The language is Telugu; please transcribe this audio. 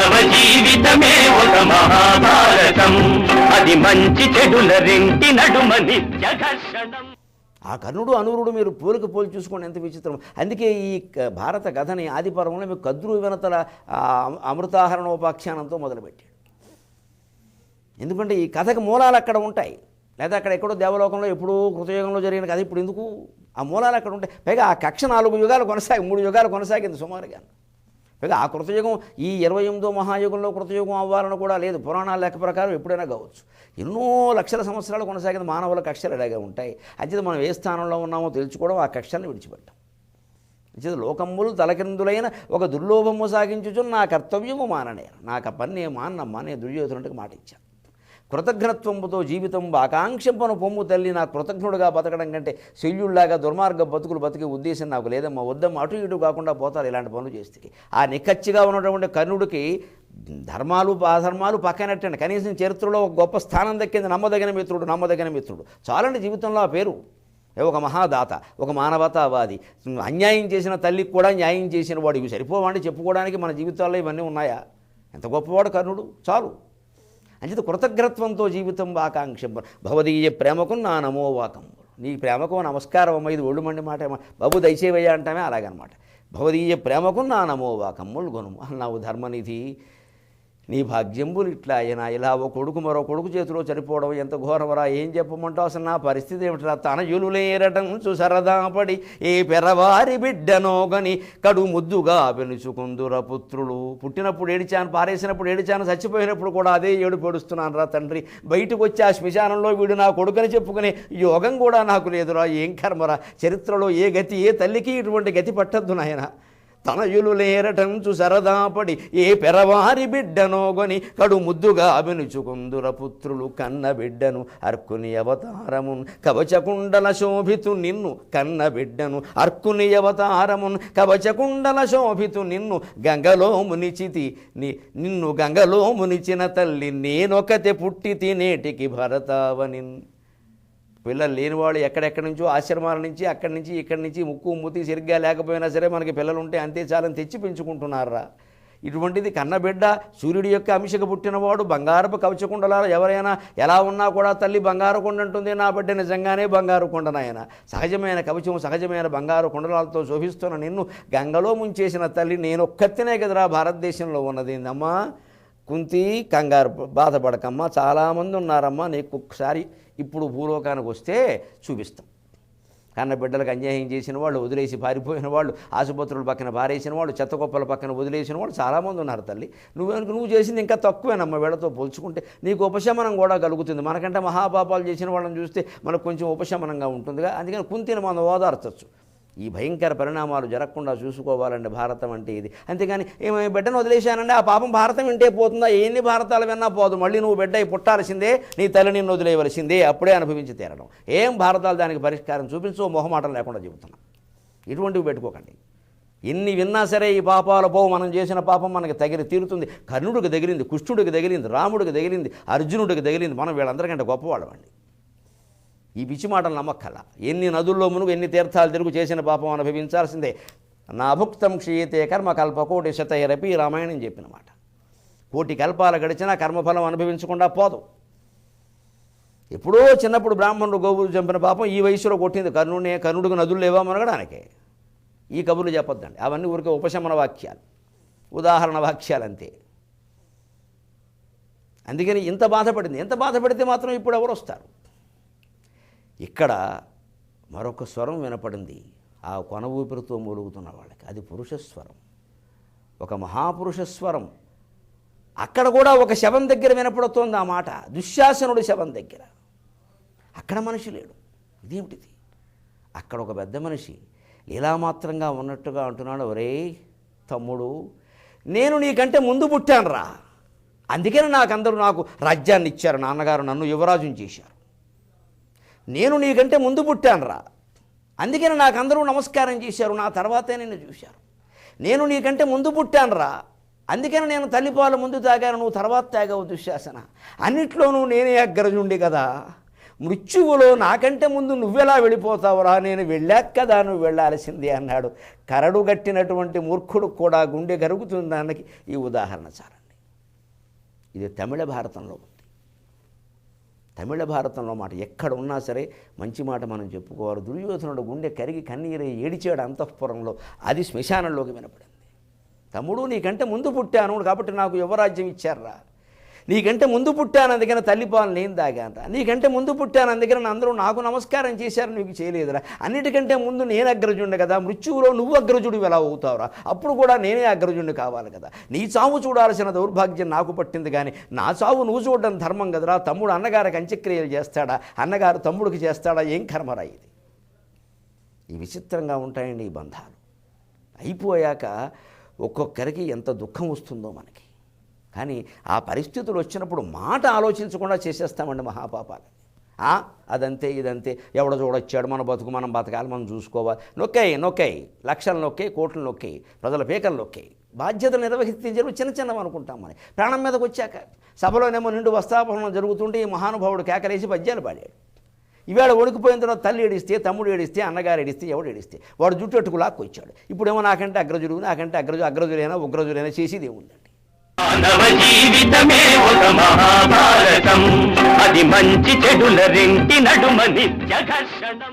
మానవ జీవితమే ఒక మహాభారతం, అది మంచి చెడుల రెంటి నడుమ నిత్య ఘర్షణం. ఆ కర్ణుడు అనూరుడు మీరు పోలి చూసుకోండి ఎంత విచిత్రం. అందుకే ఈ భారత కథని ఆదిపర్వంలో మీకు కద్రు వినతల అమృతాహరణోపాఖ్యానంతో మొదలుపెట్టాడు. ఎందుకంటే ఈ కథకు మూలాలు అక్కడ ఉంటాయి, లేదా అక్కడ ఎక్కడో దేవలోకంలో ఎప్పుడూ కృతయుగంలో జరిగిన కథ ఇప్పుడు ఎందుకు, ఆ మూలాలు అక్కడ ఉంటాయి. పైగా ఆ కక్ష 4 యుగాలు 3 యుగాలు కొనసాగింది సుమారుగా. పైగా ఆ కృతయుగం ఈ 28వ మహాయుగంలో కృతయుగం అవ్వాలని కూడా లేదు, పురాణాల లెక్క ప్రకారం ఎప్పుడైనా కావచ్చు. ఎన్నో లక్షల సంవత్సరాలు కొనసాగింది మానవుల కక్షలు ఇలాగే ఉంటాయి. అంచేది మనం ఏ స్థానంలో ఉన్నామో తెలుసుకోవడం, ఆ కక్షల్ని విడిచిపెట్టాం. అంచేది లోకమ్ములు తలకిందులైన ఒక దుర్లోభము సాగించుచు నా కర్తవ్యము మాననేరు, నాకు ఆ పని మానమ్మా నేను దుర్యోధనుడికి మాట ఇచ్చాను. కృతజ్ఞత్వంతో జీవితం ఆకాంక్షంపను పొమ్ము తల్లి, నాకు కృతజ్ఞుడుగా బతకడం కంటే శల్యుళ్లాగా దుర్మార్గ బతుకులు బతికే ఉద్దేశం నాకు లేదమ్మా, వద్దమ్మా అటు ఇటు కాకుండా పోతారు ఇలాంటి పనులు చేస్తే. ఆ నిక్కచ్చిగా ఉన్నటువంటి కర్ణుడికి ధర్మాలు అధర్మాలు పక్కనట్టండి, కనీసం చరిత్రలో ఒక గొప్ప స్థానం దక్కింది. నమ్మదగిన మిత్రుడు చాలండి జీవితంలో ఆ పేరు. ఒక మహాదాత, ఒక మానవతావాది, అన్యాయం చేసిన తల్లికి కూడా న్యాయం చేసిన వాడు, ఇవి సరిపోవండి చెప్పుకోవడానికి మన జీవితాల్లో ఇవన్నీ ఉన్నాయా? ఎంత గొప్పవాడు కర్ణుడు, చాలు. అంచేత కృతజ్ఞత్వంతో జీవితం ఆకాంక్షం భవదీయ ప్రేమకు నా నమో వాకము, నీ ప్రేమకు నమస్కారం అమ్మ, ఇది ఒళ్ళు మండి మాట బాబు దయచేవయ్యా అంటామే అలాగనమాట. భవదీయ ప్రేమకు నా నమో వాకమ్ములు గొనుము అన్నావు ధర్మనిధి, నీ భాగ్యంబులు ఇట్లా అయినా ఇలా ఓ కొడుకు మరో కొడుకు చేతిలో చనిపోవడం ఎంత ఘోరమరా, ఏం చెప్పమంటావు అసలు నా పరిస్థితి ఏమిటరా, తనయులులేరటం సరదాపడి ఏ పెరవారి బిడ్డనోగని కడు ముద్దుగా పెనుచుకుందుర పుత్రులు. పుట్టినప్పుడు ఏడిచాను, పారేసినప్పుడు ఏడిచాను, చచ్చిపోయినప్పుడు కూడా అదే ఏడుపు ఏడుస్తున్నాను రా తండ్రి. బయటకు వచ్చి ఆ శ్మశానంలో వీడు నా కొడుకుని చెప్పుకునే యోగం కూడా నాకు లేదురా, ఏం కర్మరా, చరిత్రలో ఏ గతి ఏ తల్లికి ఇటువంటి గతి పట్టద్దు నాయన. తనయులు లేరటంచు సరదాపడి ఏ పెరవారి బిడ్డనోగొని కడు ముద్దుగా అభినుచుకుందుర పుత్రులు. కన్న బిడ్డను అర్కుని అవతారమున్ కవచకుండల శోభితు నిన్ను, కన్న బిడ్డను అర్కుని అవతారమున్ కవచకుండల శోభితు నిన్ను, గంగలో మునిచితి నిన్ను గంగలో మునిచిన తల్లి నేనొకతే పుట్టి తినేటికి భరతావనిన్. పిల్లలు లేనివాళ్ళు ఎక్కడెక్కడి నుంచో ఆశ్రమాల నుంచి అక్కడి నుంచి ఇక్కడి నుంచి ముక్కు మూతి సరిగ్గా లేకపోయినా సరే మనకి పిల్లలు ఉంటే అంతే చాలని తెచ్చి పెంచుకుంటున్నారా. ఇటువంటిది కన్నబిడ్డ సూర్యుడి యొక్క అంశకు పుట్టినవాడు బంగారపు కవచకుండలారా. ఎవరైనా ఎలా ఉన్నా కూడా తల్లి బంగారు కొండ అంటుంది, నా బిడ్డ నిజంగానే బంగారు కొండనాయన. సహజమైన కవచం సహజమైన బంగారు కొండలాలతో శోభిస్తున్న నిన్ను గంగలో ముంచేసిన తల్లి నేనొక్కతినే కదరా భారతదేశంలో ఉన్నది. అమ్మా కుంతి కంగారు బాధపడకమ్మా, చాలామంది ఉన్నారమ్మా, నీకు ఒకసారి ఇప్పుడు భూలోకానికి వస్తే చూపిస్తాం. కన్న బిడ్డలకు అన్యాయం చేసిన వాళ్ళు, వదిలేసి పారిపోయిన వాళ్ళు, ఆసుపత్రుల పక్కన పారేసిన వాళ్ళు, చెత్తకొప్పల పక్కన వదిలేసిన వాళ్ళు చాలామంది ఉన్నారు తల్లి. నువ్వు చేసింది ఇంకా తక్కువేనమ్మ, వీళ్ళతో పోల్చుకుంటే నీకు ఉపశమనం కూడా కలుగుతుంది. మనకంటే మహాపాపాలు చేసిన వాళ్ళని చూస్తే మనకు కొంచెం ఉపశమనంగా ఉంటుందిగా. అందుకని కుంతిని మనం ఓదార్చచ్చు. ఈ భయంకర పరిణామాలు జరగకుండా చూసుకోవాలండి భారతం అంటే ఇది. అంతేగాని ఏమైనా బిడ్డను వదిలేశానండి ఆ పాపం భారతం వింటే పోతుందా, ఎన్ని భారతాలు విన్నా పోదు, మళ్ళీ నువ్వు బిడ్డ పుట్టాల్సిందే, నీ తల్లి నిన్ను వదిలేయవలసిందే, అప్పుడే అనుభవించి తీరడం. ఏం భారతాలు దానికి పరిష్కారం చూపించో మొహమాటం లేకుండా చెబుతున్నా. ఇటువంటివి పెట్టుకోకండి. ఎన్ని విన్నా సరే ఈ పాపాలు పోవు, మనం చేసిన పాపం మనకి తీరుతుంది. కర్ణుడికి తగిలింది, కుష్ఠుడికి తగిలింది, రాముడికి తగిలింది, అర్జునుడికి తగిలింది, మనం వీళ్ళందరికంటే గొప్పవాళ్ళమండి. ఈ పిచ్చి మాటలు నమ్మక్కల. ఎన్ని నదుల్లో మునుగు ఎన్ని తీర్థాలు తిరుగు చేసిన పాపం అనుభవించాల్సిందే. నా భుక్తం క్షీయతే కర్మ కల్పకోటి శతైరపి రామాయణం చెప్పిన మాట. కోటి కల్పాలు గడిచినా కర్మఫలం అనుభవించకుండా పోదు. ఎప్పుడో చిన్నప్పుడు బ్రాహ్మణుడు గోవులు చంపిన పాపం ఈ వయసులో కొట్టింది కర్ణుడికి నదులు లేవా మనగడానికే. ఈ కబుర్లు చెప్పొద్దండి, అవన్నీ ఊరికే ఉపశమన వాక్యాలు, ఉదాహరణ వాక్యాలు అంతే. అందుకని ఎంత బాధపడితే మాత్రం ఇప్పుడు ఎవరు వస్తారు. ఇక్కడ మరొక స్వరం వినపడింది ఆ కొన ఊపిరితో మూలుగుతున్న వాళ్ళకి, అది పురుషస్వరం, ఒక మహాపురుష స్వరం. అక్కడ కూడా ఒక శవం దగ్గర వినపడుతోంది ఆ మాట, దుశ్శాసనుడి శవం దగ్గర. అక్కడ మనిషి లేడు, ఇదేమిటిది? అక్కడ ఒక పెద్ద మనిషి లీలామాత్రంగా ఉన్నట్టుగా అంటున్నాడు, ఒరే తమ్ముడు, నేను నీకంటే ముందు పుట్టాను రా, అందుకని నాకు రాజ్యాన్ని ఇచ్చారు, నాన్నగారు నన్ను యువరాజుని చేశారు. నేను నీకంటే ముందు పుట్టాను రా, అందుకని నాకందరూ నమస్కారం చేశారు, నా తర్వాతే నిన్ను చూశారు. నేను నీకంటే ముందు పుట్టాను రా, అందుకని నేను తల్లిపాలు ముందు తాగాను, నువ్వు తర్వాత తాగావు దుశ్శాసన. అన్నిట్లోనూ నేనే అగ్రజుండి కదా, మృత్యువులో నాకంటే ముందు నువ్వెలా వెళ్ళిపోతావురా, నేను వెళ్ళాక కదా నువ్వు వెళ్ళాల్సిందే అన్నాడు. కరడు గట్టినటువంటి మూర్ఖుడు కూడా గుండె కరుగుతుంది. దానికి ఈ ఉదాహరణ చాలండి. ఇది తమిళ భారతంలో ఉంది. తమిళ భారతంలో మాట ఎక్కడ ఉన్నా సరే మంచి మాట మనం చెప్పుకోవాలి. దుర్యోధనుడు గుండె కరిగి కన్నీరు ఏడిచాడు అంతఃపురంలో, అది శ్మశానంలోకి వినపడింది. తమ్ముడు నీకంటే ముందు పుట్టాను కాబట్టి నాకు యువరాజ్యం ఇచ్చారా, నీకంటే ముందు పుట్టాను అందుకని తల్లిపాలు నేను తాగానరా, నీకంటే ముందు పుట్టాను అందుకని అందరూ నాకు నమస్కారం చేశారు నీకు చేయలేదురా, అన్నిటికంటే ముందు నేను అగ్రజుండు కదా, మృత్యువులో నువ్వు అగ్రజుడు ఎలా అవుతావురా, అప్పుడు కూడా నేనే అగ్రజుండు కావాలి కదా, నీ చావు చూడాల్సిన దౌర్భాగ్యం నాకు పట్టింది కానీ నా చావు నువ్వు చూడడం ధర్మం కదరా, తమ్ముడు అన్నగారికి అంత్యక్రియలు చేస్తాడా, అన్నగారు తమ్ముడికి చేస్తాడా, ఏం కర్మరా ఇది. ఈ విచిత్రంగా ఉంటాయండి ఈ బంధాలు. అయిపోయాక ఒక్కొక్కరికి ఎంత దుఃఖం వస్తుందో మనకి. కానీ ఆ పరిస్థితులు వచ్చినప్పుడు మాట ఆలోచించకుండా చేసేస్తామండి మహాపాపాలు. అదంతే ఇదంతే, ఎవడ చూడొచ్చాడు, మన బతుకు మనం బతకాలి, మనం చూసుకోవాలి, నొక్కాయి లక్షలు నొక్కాయి, కోట్లు నొక్కాయి, ప్రజల పేకలు నొక్కాయి, బాధ్యతలు నిర్వహించే చిన్నవి అనుకుంటాం. మనం ప్రాణం మీదకి వచ్చాక సభలోనేమో నిండు వస్తాపహనం జరుగుతుంటే ఈ మహానుభావుడు కేకలేసి పద్యాలు పాడాడు. ఈవేళ వణికిపోయిన తర్వాత తల్లి ఏడిస్తే, తమ్ముడు ఏడిస్తే, అన్నగారు ఏడిస్తే, ఎవడు ఏడిస్తే వాడు జుట్టు ఎట్టుకు లాక్కొచ్చాడు. ఇప్పుడేమో నాకంటే అగ్రజులైనా ఉగ్రజులైనా చేసేది ఏముందండి. మానవ జీవితమే ఒక మహాభారతం, అది మంచి చెడుల రెంటి నడుమ నిత్య ఘర్షణం.